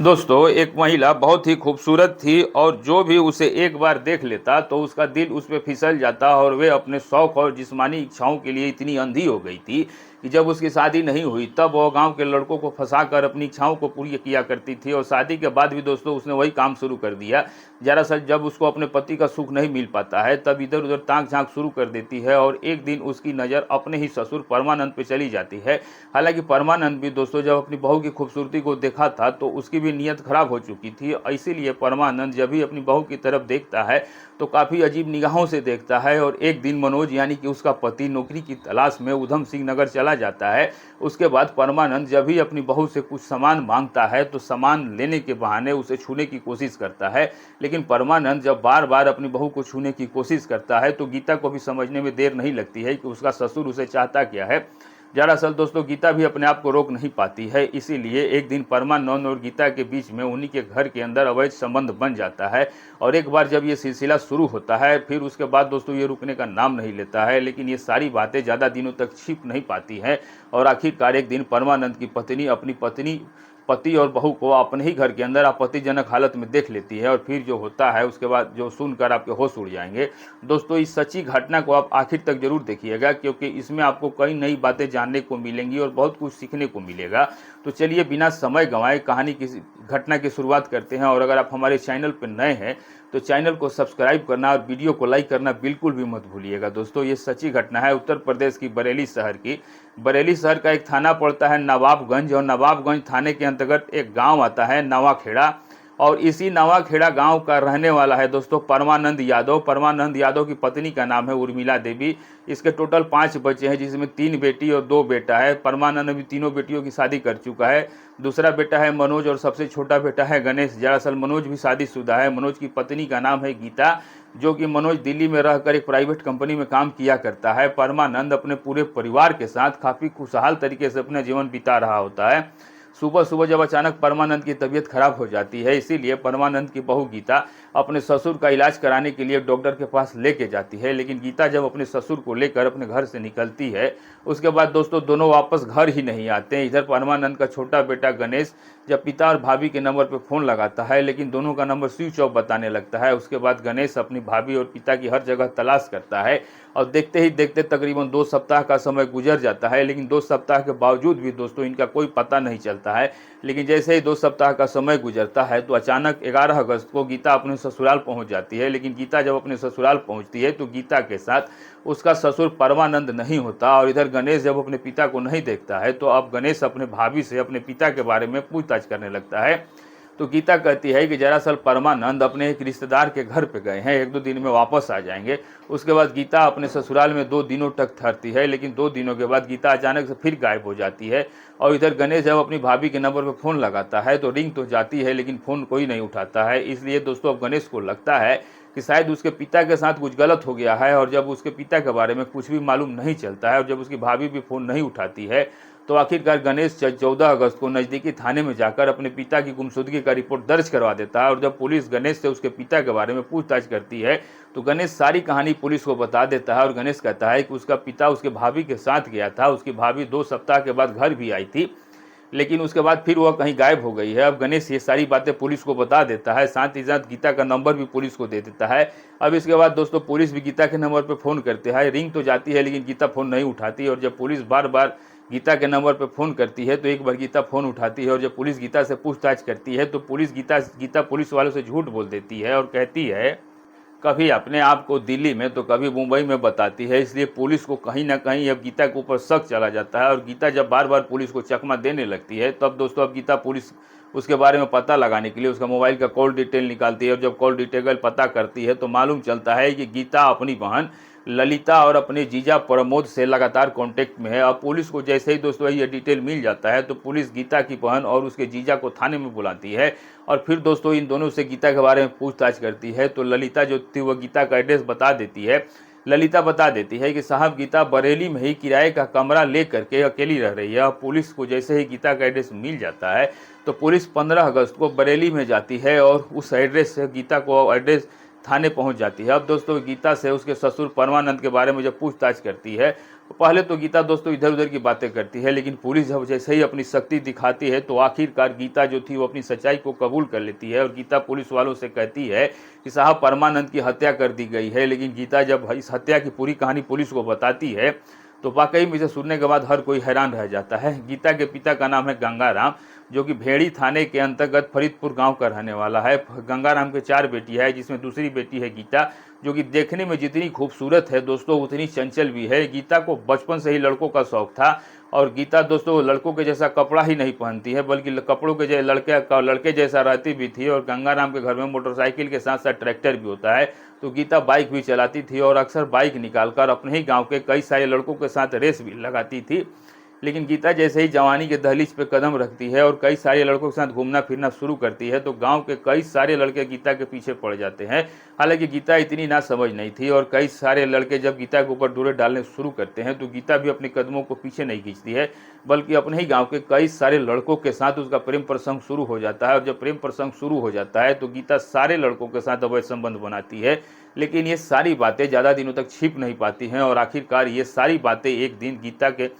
दोस्तों, एक महिला बहुत ही खूबसूरत थी और जो भी उसे एक बार देख लेता तो उसका दिल उस पे फिसल जाता और वे अपने शौक और जिस्मानी इच्छाओं के लिए इतनी अंधी हो गई थी कि जब उसकी शादी नहीं हुई तब वह गांव के लड़कों को फंसाकर अपनी इच्छाओं को पूरी किया करती थी। और शादी के बाद भी दोस्तों उसने वही काम शुरू कर दिया। दरअसल जब उसको अपने पति का सुख नहीं मिल पाता है तब इधर उधर ताक झांक शुरू कर देती है और एक दिन उसकी नज़र अपने ही ससुर परमानंद पे चली जाती है। हालांकि परमानंद भी दोस्तों जब अपनी बहू की खूबसूरती को देखा था तो उसकी भी नीयत खराब हो चुकी थी। इसीलिए परमानंद जब भी अपनी बहू की तरफ देखता है तो काफ़ी अजीब निगाहों से देखता है। और एक दिन मनोज यानी कि उसका पति नौकरी की तलाश में उधम सिंह नगर चला जाता है। उसके बाद परमानंद जब भी अपनी बहू से कुछ सामान मांगता है तो सामान लेने के बहाने उसे छूने की कोशिश करता है। लेकिन परमानंद जब बार बार अपनी बहू को छूने की कोशिश करता है तो गीता को भी समझने में देर नहीं लगती है कि उसका ससुर उसे चाहता क्या है। दरअसल दोस्तों गीता भी अपने आप को रोक नहीं पाती है। इसीलिए एक दिन परमानंद और गीता के बीच में उन्हीं के घर के अंदर अवैध संबंध बन जाता है। और एक बार जब ये सिलसिला शुरू होता है फिर उसके बाद दोस्तों ये रुकने का नाम नहीं लेता है। लेकिन ये सारी बातें ज़्यादा दिनों तक छिप नहीं पाती हैं और आखिरकार एक दिन परमानंद की पत्नी अपनी पति और बहू को अपने ही घर के अंदर आपत्तिजनक हालत में देख लेती है। और फिर जो होता है उसके बाद जो सुनकर आपके होश उड़ जाएंगे। दोस्तों इस सच्ची घटना को आप आखिर तक जरूर देखिएगा क्योंकि इसमें आपको कई नई बातें जानने को मिलेंगी और बहुत कुछ सीखने को मिलेगा। तो चलिए बिना समय गंवाए कहानी की घटना की शुरुआत करते हैं। और अगर आप हमारे चैनल पर नए हैं तो चैनल को सब्सक्राइब करना और वीडियो को लाइक करना बिल्कुल भी मत भूलिएगा। दोस्तों ये सच्ची घटना है उत्तर प्रदेश की बरेली शहर की। बरेली शहर का एक थाना पड़ता है नवाबगंज और नवाबगंज थाने के अंतर्गत एक गांव आता है नवाखेड़ा। और इसी नवाखेड़ा गांव का रहने वाला है दोस्तों परमानंद यादव। परमानंद यादव की पत्नी का नाम है उर्मिला देवी। इसके टोटल 5 बच्चे हैं जिसमें 3 बेटी और 2 बेटा है। परमानंद भी तीनों बेटियों की शादी कर चुका है। दूसरा बेटा है मनोज और सबसे छोटा बेटा है गणेश। दरअसल मनोज भी शादीशुदा है। मनोज की पत्नी का नाम है गीता जो कि मनोज दिल्ली में रहकर एक प्राइवेट कंपनी में काम किया करता है। परमानंद अपने पूरे परिवार के साथ काफ़ी खुशहाल तरीके से अपना जीवन बिता रहा होता है। सुबह सुबह जब अचानक परमानंद की तबीयत खराब हो जाती है इसीलिए परमानंद की बहू गीता अपने ससुर का इलाज कराने के लिए डॉक्टर के पास लेके जाती है। लेकिन गीता जब अपने ससुर को लेकर अपने घर से निकलती है उसके बाद दोस्तों दोनों वापस घर ही नहीं आते हैं। इधर परमानंद का छोटा बेटा गणेश जब पिता और भाभी के नंबर पर फ़ोन लगाता है लेकिन दोनों का नंबर स्विच ऑफ बताने लगता है। उसके बाद गणेश अपनी भाभी और पिता की हर जगह तलाश करता है और देखते ही देखते तकरीबन 2 सप्ताह का समय गुजर जाता है। लेकिन 2 सप्ताह के बावजूद भी दोस्तों इनका कोई पता नहीं चलता है। लेकिन जैसे ही 2 सप्ताह का समय गुजरता है तो अचानक 11 अगस्त को गीता अपने ससुराल पहुंच जाती है। लेकिन गीता जब अपने ससुराल पहुंचती है तो गीता के साथ उसका ससुर परमानंद नहीं होता। और इधर गणेश जब अपने पिता को नहीं देखता है तो अब गणेश अपने भाभी से अपने पिता के बारे में पूछताछ करने लगता है। तो गीता कहती है कि दरअसल परमानंद अपने एक रिश्तेदार के घर पे गए हैं, 1-2 दिन में वापस आ जाएंगे। उसके बाद गीता अपने ससुराल में 2 दिनों तक ठहरती है। लेकिन 2 दिनों के बाद गीता अचानक से फिर गायब हो जाती है। और इधर गणेश जब अपनी भाभी के नंबर पर फ़ोन लगाता है तो रिंग तो जाती है लेकिन फ़ोन कोई नहीं उठाता है। इसलिए दोस्तों अब गणेश को लगता है कि शायद उसके पिता के साथ कुछ गलत हो गया है। और जब उसके पिता के बारे में कुछ भी मालूम नहीं चलता है और जब उसकी भाभी भी फ़ोन नहीं उठाती है तो आखिरकार गणेश 14 अगस्त को नज़दीकी थाने में जाकर अपने पिता की गुमशुदगी का रिपोर्ट दर्ज करवा देता है। और जब पुलिस गणेश से उसके पिता के बारे में पूछताछ करती है तो गणेश सारी कहानी पुलिस को बता देता है। और गणेश कहता है कि उसका पिता उसके भाभी के साथ गया था, उसकी भाभी 2 सप्ताह के बाद घर भी आई थी लेकिन उसके बाद फिर वह कहीं गायब हो गई है। अब गणेश ये सारी बातें पुलिस को बता देता है, साथ ही साथ गीता का नंबर भी पुलिस को दे देता है। अब इसके बाद दोस्तों पुलिस भी गीता के नंबर पर फ़ोन करते हैं, रिंग तो जाती है लेकिन गीता फ़ोन नहीं उठाती। और जब पुलिस बार बार गीता के नंबर पर फ़ोन करती है तो एक बार गीता फ़ोन उठाती है। और जब पुलिस गीता से पूछताछ करती है तो गीता पुलिस वालों से झूठ बोल देती है और कहती है कभी अपने आप को दिल्ली में तो कभी मुंबई में बताती है। इसलिए पुलिस को कहीं ना कहीं अब गीता के ऊपर शक चला जाता है। और गीता जब बार बार पुलिस को चकमा देने लगती है तब दोस्तों अब गीता पुलिस उसके बारे में पता लगाने के लिए उसका मोबाइल का कॉल डिटेल निकालती है। और जब कॉल डिटेल पता करती है तो मालूम चलता है कि गीता अपनी बहन ललिता और अपने जीजा प्रमोद से लगातार कांटेक्ट में है। अब पुलिस को जैसे ही दोस्तों ये डिटेल मिल जाता है तो पुलिस गीता की बहन और उसके जीजा को थाने में बुलाती है। और फिर दोस्तों इन दोनों से गीता के बारे में पूछताछ करती है। तो ललिता जो थी वह गीता का एड्रेस बता देती है। ललिता बता देती है कि साहब गीता बरेली में ही किराए का कमरा ले करके अकेली रह रही है। और पुलिस को जैसे ही गीता का एड्रेस मिल जाता है तो पुलिस 15 अगस्त को बरेली में जाती है और उस एड्रेस से गीता को एड्रेस थाने पहुंच जाती है। अब दोस्तों गीता से उसके ससुर परमानंद के बारे में जब पूछताछ करती है पहले तो गीता दोस्तों इधर उधर की बातें करती है, लेकिन पुलिस जब जैसे ही अपनी शक्ति दिखाती है तो आखिरकार गीता जो थी वो अपनी सच्चाई को कबूल कर लेती है और गीता पुलिस वालों से कहती है कि साहब परमानंद की हत्या कर दी गई है। लेकिन गीता जब इस हत्या की पूरी कहानी पुलिस को बताती है तो वाकई में इसे सुनने के बाद हर कोई हैरान रह जाता है। गीता के पिता का नाम है गंगाराम, जो कि भेड़ी थाने के अंतर्गत फरीदपुर गांव का रहने वाला है। गंगाराम के 4 बेटी है, जिसमें दूसरी बेटी है गीता, जो कि देखने में जितनी खूबसूरत है दोस्तों उतनी चंचल भी है। गीता को बचपन से ही लड़कों का शौक था और गीता दोस्तों लड़कों के जैसा कपड़ा ही नहीं पहनती है, बल्कि कपड़ों के जैसे लड़के जैसा रहती भी थी। और गंगाराम के घर में मोटरसाइकिल के साथ साथ ट्रैक्टर भी होता है, तो गीता बाइक भी चलाती थी और अक्सर बाइक निकालकर अपने ही गांव के कई सारे लड़कों के साथ रेस भी लगाती थी। लेकिन गीता जैसे ही जवानी के दहलीज पे कदम रखती है और कई सारे लड़कों के साथ घूमना फिरना शुरू करती है तो गांव के कई सारे लड़के गीता के पीछे पड़ जाते हैं। हालांकि गीता इतनी ना समझ नहीं थी और कई सारे लड़के जब गीता के ऊपर डोरे डालने शुरू करते हैं तो गीता भी अपने कदमों को पीछे नहीं खींचती है, बल्कि अपने ही गाँव के कई सारे लड़कों के साथ उसका प्रेम प्रसंग शुरू हो जाता है। और जब प्रेम प्रसंग शुरू हो जाता है तो गीता सारे लड़कों के साथ अवैध संबंध बनाती है। लेकिन ये सारी बातें ज़्यादा दिनों तक छिप नहीं पाती हैं और आखिरकार ये सारी बातें एक दिन गीता के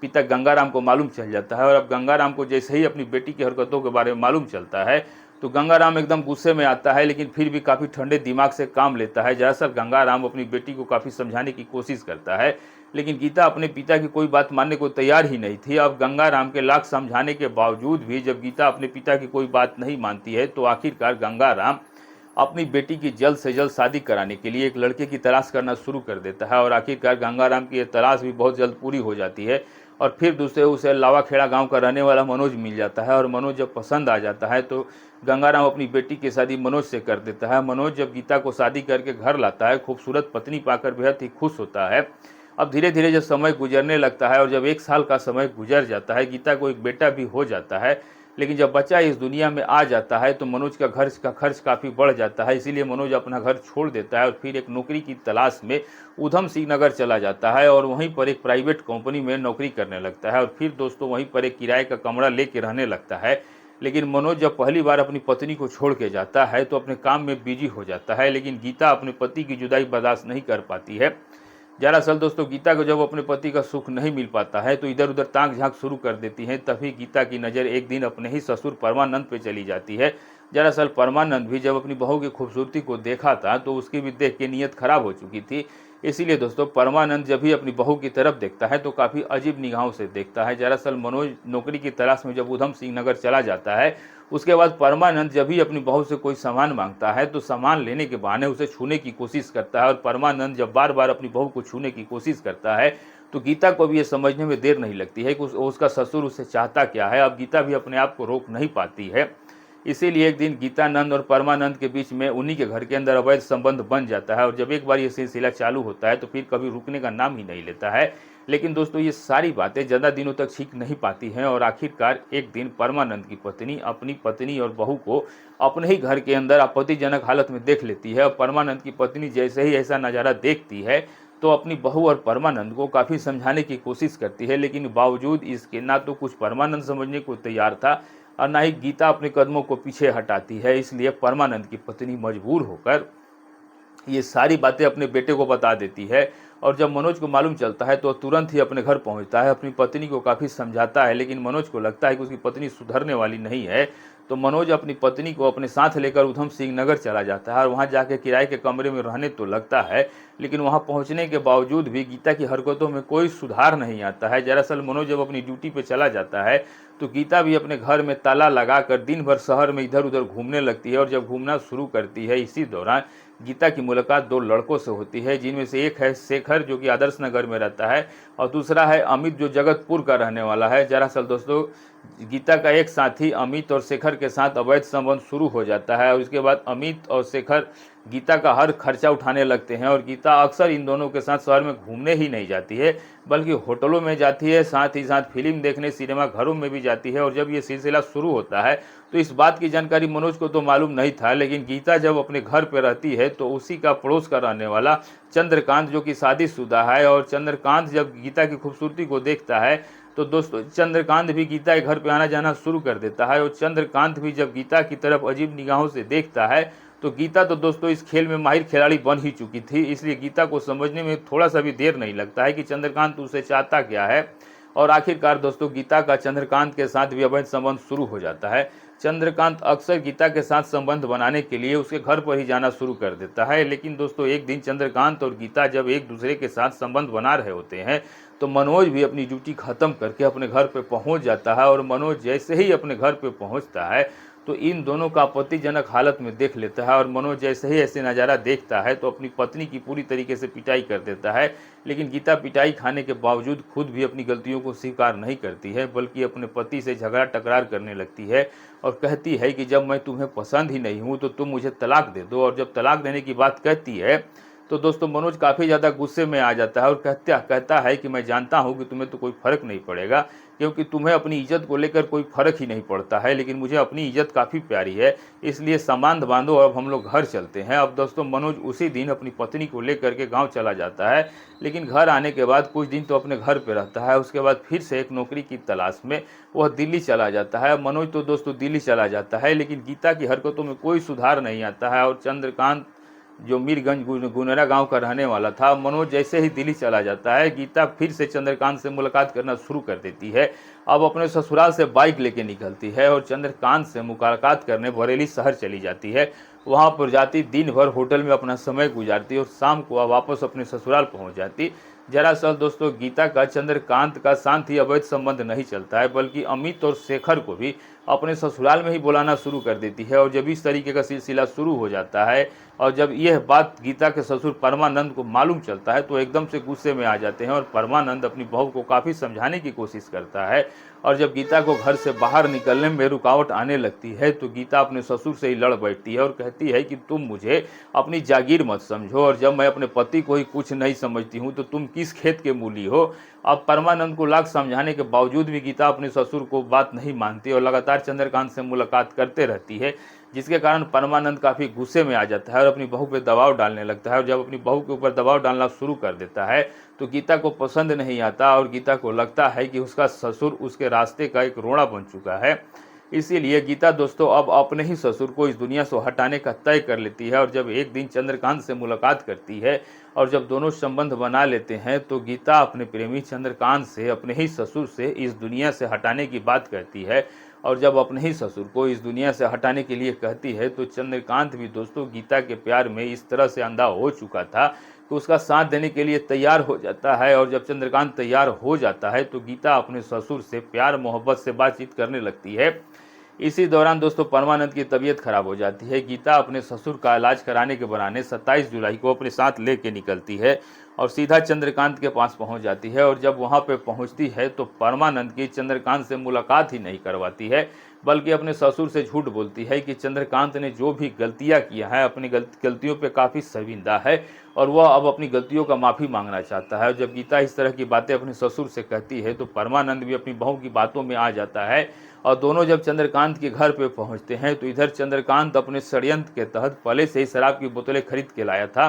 पिता गंगाराम को मालूम चल जाता है। और अब गंगाराम को जैसे ही अपनी बेटी की हरकतों के बारे में मालूम चलता है तो गंगाराम एकदम गुस्से में आता है, लेकिन फिर भी काफ़ी ठंडे दिमाग से काम लेता है। दरअसल गंगाराम अपनी बेटी को काफ़ी समझाने की कोशिश करता है, लेकिन गीता अपने पिता की कोई बात मानने को तैयार ही नहीं थी। अब गंगाराम के लाख समझाने के बावजूद भी जब गीता अपने पिता की कोई बात नहीं मानती है तो आखिरकार गंगाराम अपनी बेटी की जल्द से जल्द शादी कराने के लिए एक लड़के की तलाश करना शुरू कर देता है। और आखिरकार गंगाराम की ये तलाश भी बहुत जल्द पूरी हो जाती है और फिर दूसरे उसे लावाखेड़ा गांव का रहने वाला मनोज मिल जाता है। और मनोज जब पसंद आ जाता है तो गंगाराम अपनी बेटी की शादी मनोज से कर देता है। मनोज जब गीता को शादी करके घर लाता है, खूबसूरत पत्नी पाकर बेहद ही खुश होता है। अब धीरे धीरे जब समय गुजरने लगता है और जब 1 साल का समय गुजर जाता है, गीता को एक बेटा भी हो जाता है। लेकिन जब बच्चा इस दुनिया में आ जाता है तो मनोज का घर का खर्च काफ़ी बढ़ जाता है, इसीलिए मनोज अपना घर छोड़ देता है और फिर एक नौकरी की तलाश में ऊधम सिंह नगर चला जाता है और वहीं पर एक प्राइवेट कंपनी में नौकरी करने लगता है। और फिर दोस्तों वहीं पर एक किराए का कमरा लेके रहने लगता है। लेकिन मनोज जब पहली बार अपनी पत्नी को छोड़ के जाता है तो अपने काम में बिजी हो जाता है, लेकिन गीता अपने पति की जुदाई बर्दाश्त नहीं कर पाती है। दरअसल दोस्तों गीता को जब अपने पति का सुख नहीं मिल पाता है तो इधर उधर ताक झांक शुरू कर देती है। तभी गीता की नज़र एक दिन अपने ही ससुर परमानंद पे चली जाती है। दरअसल परमानंद भी जब अपनी बहू की खूबसूरती को देखा था तो उसकी भी देख के नीयत खराब हो चुकी थी। इसीलिए दोस्तों परमानंद जब भी अपनी बहू की तरफ देखता है तो काफ़ी अजीब निगाहों से देखता है। दरअसल मनोज नौकरी की तलाश में जब ऊधम सिंह नगर चला जाता है, उसके बाद परमानंद जब भी अपनी बहू से कोई सामान मांगता है तो सामान लेने के बहाने उसे छूने की कोशिश करता है। और परमानंद जब बार बार अपनी बहू को छूने की कोशिश करता है तो गीता को भी ये समझने में देर नहीं लगती है कि उसका ससुर उसे चाहता क्या है। अब गीता भी अपने आप को रोक नहीं पाती है। इसीलिए एक दिन गीतानंद और परमानंद के बीच में उन्हीं के घर के अंदर अवैध संबंध बन जाता है। और जब एक बार ये सिलसिला चालू होता है तो फिर कभी रुकने का नाम ही नहीं लेता है। लेकिन दोस्तों ये सारी बातें ज़्यादा दिनों तक छिप नहीं पाती हैं और आखिरकार एक दिन परमानंद की पत्नी अपनी पत्नी और बहू को अपने ही घर के अंदर आपत्तिजनक हालत में देख लेती है। और परमानंद की पत्नी जैसे ही ऐसा नज़ारा देखती है तो अपनी बहू और परमानंद को काफ़ी समझाने की कोशिश करती है, लेकिन बावजूद इसके ना तो कुछ परमानंद समझने को तैयार था और ना ही गीता अपने कदमों को पीछे हटाती है। इसलिए परमानंद की पत्नी मजबूर होकर ये सारी बातें अपने बेटे को बता देती है। और जब मनोज को मालूम चलता है तो तुरंत ही अपने घर पहुंचता है, अपनी पत्नी को काफ़ी समझाता है, लेकिन मनोज को लगता है कि उसकी पत्नी सुधरने वाली नहीं है। तो मनोज अपनी पत्नी को अपने साथ लेकर ऊधम सिंह नगर चला जाता है और वहां जाके किराए के कमरे में रहने तो लगता है, लेकिन वहां पहुंचने के बावजूद भी गीता की हरकतों में कोई सुधार नहीं आता है। दरअसल मनोज जब अपनी ड्यूटी पे चला जाता है तो गीता भी अपने घर में ताला लगाकर दिन भर शहर में इधर उधर घूमने लगती है। और जब घूमना शुरू करती है इसी दौरान गीता की मुलाकात 2 लड़कों से होती है, जिनमें से एक है शेखर जो कि आदर्श नगर में रहता है और दूसरा है अमित जो जगतपुर का रहने वाला है। दरअसल दोस्तों गीता का एक साथी अमित और शेखर के साथ अवैध संबंध शुरू हो जाता है और उसके बाद अमित और शेखर गीता का हर खर्चा उठाने लगते हैं। और गीता अक्सर इन दोनों के साथ शहर में घूमने ही नहीं जाती है, बल्कि होटलों में जाती है, साथ ही साथ फिल्म देखने सिनेमा घरों में भी जाती है। और जब ये सिलसिला शुरू होता है तो इस बात की जानकारी मनोज को तो मालूम नहीं था, लेकिन गीता जब अपने घर पर रहती है तो उसी का पड़ोस का रहने वाला चंद्रकांत जो कि शादीशुदा है, और चंद्रकांत जब गीता की खूबसूरती को देखता है तो दोस्तों चंद्रकांत भी गीता के घर पे आना जाना शुरू कर देता है। और चंद्रकांत भी जब गीता की तरफ अजीब निगाहों से देखता है तो गीता तो दोस्तों इस खेल में माहिर खिलाड़ी बन ही चुकी थी, इसलिए गीता को समझने में थोड़ा सा भी देर नहीं लगता है कि चंद्रकांत उसे चाहता क्या है। और आखिरकार दोस्तों गीता का चंद्रकांत के साथ भी अवैध संबंध शुरू हो जाता है। चंद्रकांत अक्सर गीता के साथ संबंध बनाने के लिए उसके घर पर ही जाना शुरू कर देता है। लेकिन दोस्तों एक दिन चंद्रकांत और गीता जब एक दूसरे के साथ संबंध बना रहे होते हैं तो मनोज भी अपनी ड्यूटी खत्म करके अपने घर पे पहुंच जाता है। और मनोज जैसे ही अपने घर पे पहुंचता है तो इन दोनों का आपत्तिजनक हालत में देख लेता है। और मनोज जैसे ही ऐसे नज़ारा देखता है तो अपनी पत्नी की पूरी तरीके से पिटाई कर देता है। लेकिन गीता पिटाई खाने के बावजूद खुद भी अपनी गलतियों को स्वीकार नहीं करती है, बल्कि अपने पति से झगड़ा टकरार करने लगती है और कहती है कि जब मैं तुम्हें पसंद ही नहीं हूँ तो तुम मुझे तलाक दे दो। और जब तलाक देने की बात कहती है तो दोस्तों मनोज काफ़ी ज़्यादा गुस्से में आ जाता है और कहता है कि मैं जानता हूँ कि तुम्हें तो कोई फ़र्क नहीं पड़ेगा, क्योंकि तुम्हें अपनी इज्जत को लेकर कोई फ़र्क ही नहीं पड़ता है, लेकिन मुझे अपनी इज्जत काफ़ी प्यारी है, इसलिए सामान बांधो अब हम लोग घर चलते हैं। अब दोस्तों मनोज उसी दिन अपनी पत्नी को लेकर के गाँव चला जाता है, लेकिन घर आने के बाद कुछ दिन तो अपने घर पर रहता है। उसके बाद फिर से एक नौकरी की तलाश में वह दिल्ली चला जाता है। मनोज तो दोस्तों दिल्ली चला जाता है, लेकिन गीता की हरकतों में कोई सुधार नहीं आता है। और चंद्रकांत जो मीरगंज गुनेरा गांव का रहने वाला था, मनोज जैसे ही दिल्ली चला जाता है गीता फिर से चंद्रकांत से मुलाकात करना शुरू कर देती है। अब अपने ससुराल से बाइक लेके निकलती है और चंद्रकांत से मुलाकात करने बरेली शहर चली जाती है। वहां पर जाती दिन भर होटल में अपना समय गुजारती और शाम को वापस अपने ससुराल पहुंच जाती। दरअसल दोस्तों गीता का चंद्रकांत का साथ ही अवैध संबंध नहीं चलता है, बल्कि अमित और शेखर को भी अपने ससुराल में ही बुलाना शुरू कर देती है। और जब इस तरीके का सिलसिला शुरू हो जाता है और जब यह बात गीता के ससुर परमानंद को मालूम चलता है तो एकदम से गुस्से में आ जाते हैं और परमानंद अपनी बहू को काफ़ी समझाने की कोशिश करता है। और जब गीता को घर से बाहर निकलने में रुकावट आने लगती है तो गीता अपने ससुर से ही लड़ बैठती है और कहती है कि तुम मुझे अपनी जागीर मत समझो, और जब मैं अपने पति को ही कुछ नहीं समझती हूँ तो तुम किस खेत के मूली हो। अब परमानंद को लाख समझाने के बावजूद भी गीता अपने ससुर को बात नहीं मानती और लगातार चंद्रकांत से मुलाकात करते रहती है, जिसके कारण परमानंद काफ़ी गुस्से में आ जाता है और अपनी बहू पे दबाव डालने लगता है। और जब अपनी बहू के ऊपर दबाव डालना शुरू कर देता है तो गीता को पसंद नहीं आता और गीता को लगता है कि उसका ससुर उसके रास्ते का एक रोड़ा बन चुका है। इसीलिए गीता दोस्तों अब अपने ही ससुर को इस दुनिया से हटाने का तय कर लेती है। और जब एक दिन चंद्रकांत से मुलाकात करती है और जब दोनों संबंध बना लेते हैं तो गीता अपने प्रेमी चंद्रकांत से अपने ही ससुर से इस दुनिया से हटाने की बात कहती है। और जब अपने ही ससुर को इस दुनिया से हटाने के लिए कहती है तो चंद्रकांत भी दोस्तों गीता के प्यार में इस तरह से अंधा हो चुका था कि उसका साथ देने के लिए तैयार हो जाता है। और जब चंद्रकांत तैयार हो जाता है तो गीता अपने ससुर से प्यार मोहब्बत से बातचीत करने लगती है। इसी दौरान दोस्तों परमानंद की तबीयत खराब हो जाती है। गीता अपने ससुर का इलाज कराने के बहाने 27 जुलाई को अपने साथ लेके निकलती है और सीधा चंद्रकांत के पास पहुंच जाती है। और जब वहां पे पहुंचती है तो परमानंद की चंद्रकांत से मुलाकात ही नहीं करवाती है, बल्कि अपने ससुर से झूठ बोलती है कि चंद्रकांत ने जो भी गलतियां किया है अपनी गलतियों पे काफ़ी शर्मिंदा है और वह अब अपनी गलतियों का माफ़ी मांगना चाहता है। और जब गीता इस तरह की बातें अपने ससुर से कहती है तो परमानंद भी अपनी बहू की बातों में आ जाता है। और दोनों जब चंद्रकांत के घर पे पहुंचते हैं तो इधर चंद्रकांत अपने षड्यंत्र के तहत पहले से ही शराब की बोतलें खरीद के लाया था।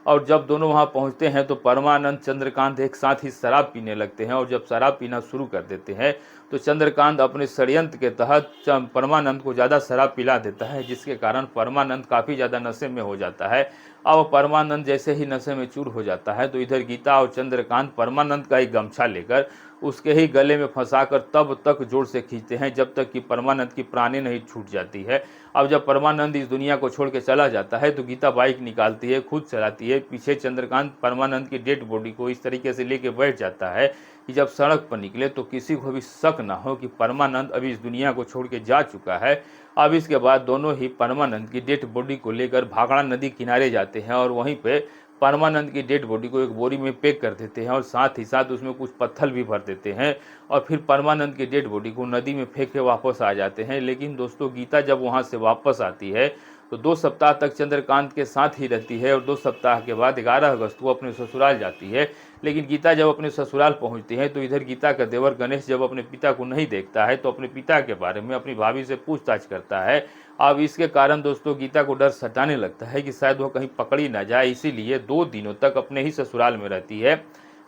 और जब दोनों वहां पहुंचते हैं तो परमानंद चंद्रकांत एक साथ ही शराब पीने लगते हैं। और जब शराब पीना शुरू कर देते हैं तो चंद्रकांत अपने षड्यंत्र के तहत परमानंद को ज़्यादा शराब पिला देता है, जिसके कारण परमानंद काफ़ी ज़्यादा नशे में हो जाता है। अब परमानंद जैसे ही नशे में चूर हो जाता है तो इधर गीता और चंद्रकांत परमानंद का एक गमछा लेकर उसके ही गले में फंसाकर तब तक जोर से खींचते हैं जब तक कि परमानंद की प्राणें नहीं छूट जाती है। अब जब परमानंद इस दुनिया को छोड़ के चला जाता है तो गीता बाइक निकालती है, खुद चलाती है। पीछे चंद्रकांत परमानंद की डेड बॉडी को इस तरीके से लेके बैठ जाता है कि जब सड़क पर निकले तो किसी को भी शक ना हो कि परमानंद अभी इस दुनिया को छोड़ के जा चुका है। अब इसके बाद दोनों ही परमानंद की डेड बॉडी को लेकर भाखड़ा नदी किनारे जाते हैं और वहीं पे परमानंद की डेड बॉडी को एक बोरी में पैक कर देते हैं और साथ ही साथ उसमें कुछ पत्थर भी भर देते हैं और फिर परमानंद की डेड बॉडी को नदी में फेंक के वापस आ जाते हैं। लेकिन दोस्तों गीता जब वहां से वापस आती है तो 2 सप्ताह तक चंद्रकांत के साथ ही रहती है और 2 सप्ताह के बाद 11 अगस्त को अपने ससुराल जाती है। लेकिन गीता जब अपने ससुराल पहुंचती है तो इधर गीता का देवर गणेश जब अपने पिता को नहीं देखता है तो अपने पिता के बारे में अपनी भाभी से पूछताछ करता है। अब इसके कारण दोस्तों गीता को डर सताने लगता है कि शायद वो कहीं पकड़ी ना जाए, इसीलिए 2 दिनों तक अपने ही ससुराल में रहती है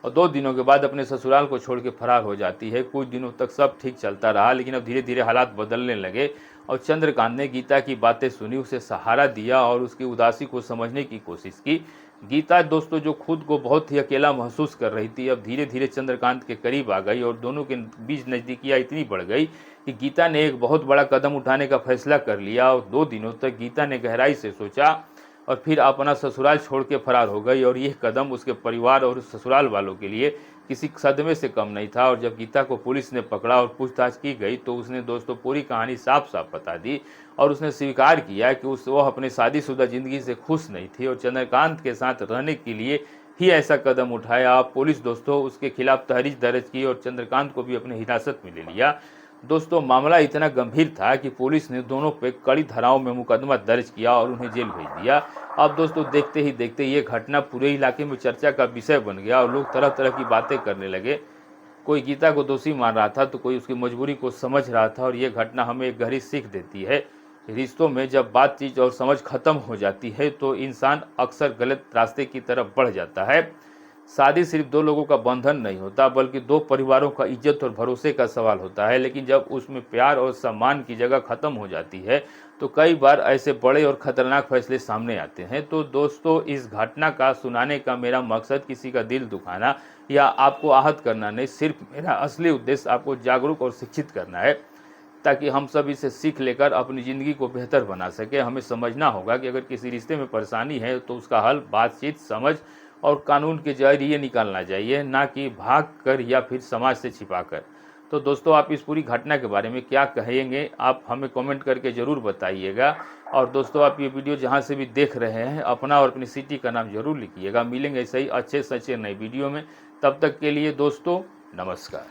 और 2 दिनों के बाद अपने ससुराल को छोड़ के फरार हो जाती है। कुछ दिनों तक सब ठीक चलता रहा, लेकिन अब धीरे धीरे हालात बदलने लगे और चंद्रकांत ने गीता की बातें सुनी, उसे सहारा दिया और उसकी उदासी को समझने की कोशिश की। गीता दोस्तों जो खुद को बहुत ही अकेला महसूस कर रही थी, अब धीरे धीरे चंद्रकांत के करीब आ गई और दोनों के बीच नज़दीकियाँ इतनी बढ़ गई कि गीता ने एक बहुत बड़ा कदम उठाने का फैसला कर लिया। और 2 दिनों तक गीता ने गहराई से सोचा और फिर अपना ससुराल छोड़ के फरार हो गई। और यह कदम उसके परिवार और ससुराल वालों के लिए किसी सदमे से कम नहीं था। और जब गीता को पुलिस ने पकड़ा और पूछताछ की गई तो उसने दोस्तों पूरी कहानी साफ साफ बता दी और उसने स्वीकार किया कि वह अपने शादीशुदा जिंदगी से खुश नहीं थी और चंद्रकांत के साथ रहने के लिए ही ऐसा कदम उठाया। अब पुलिस दोस्तों उसके खिलाफ तहरीर दर्ज की और चंद्रकांत को भी अपनी हिरासत में ले लिया। दोस्तों मामला इतना गंभीर था कि पुलिस ने दोनों पे कड़ी धाराओं में मुकदमा दर्ज किया और उन्हें जेल भेज दिया। अब दोस्तों देखते ही देखते ये घटना पूरे इलाके में चर्चा का विषय बन गया और लोग तरह तरह की बातें करने लगे। कोई गीता को दोषी मान रहा था तो कोई उसकी मजबूरी को समझ रहा था। और ये घटना हमें एक गहरी सीख देती है, रिश्तों में जब बातचीत और समझ खत्म हो जाती है तो इंसान अक्सर गलत रास्ते की तरफ बढ़ जाता है। शादी सिर्फ 2 लोगों का बंधन नहीं होता बल्कि 2 परिवारों का इज्जत और भरोसे का सवाल होता है। लेकिन जब उसमें प्यार और सम्मान की जगह खत्म हो जाती है तो कई बार ऐसे बड़े और खतरनाक फैसले सामने आते हैं। तो दोस्तों इस घटना का सुनाने का मेरा मकसद किसी का दिल दुखाना या आपको आहत करना नहीं, सिर्फ मेरा असली उद्देश्य आपको जागरूक और शिक्षित करना है ताकि हम सब इसे सीख लेकर अपनी ज़िंदगी को बेहतर बना सके। हमें समझना होगा कि अगर किसी रिश्ते में परेशानी है तो उसका हल बातचीत, समझ और कानून के जरिए निकालना चाहिए, ना कि भाग कर या फिर समाज से छिपा कर। तो दोस्तों आप इस पूरी घटना के बारे में क्या कहेंगे, आप हमें कमेंट करके ज़रूर बताइएगा। और दोस्तों आप ये वीडियो जहाँ से भी देख रहे हैं अपना और अपनी सिटी का नाम ज़रूर लिखिएगा। मिलेंगे ऐसे ही अच्छे से अच्छे नए वीडियो में, तब तक के लिए दोस्तों नमस्कार।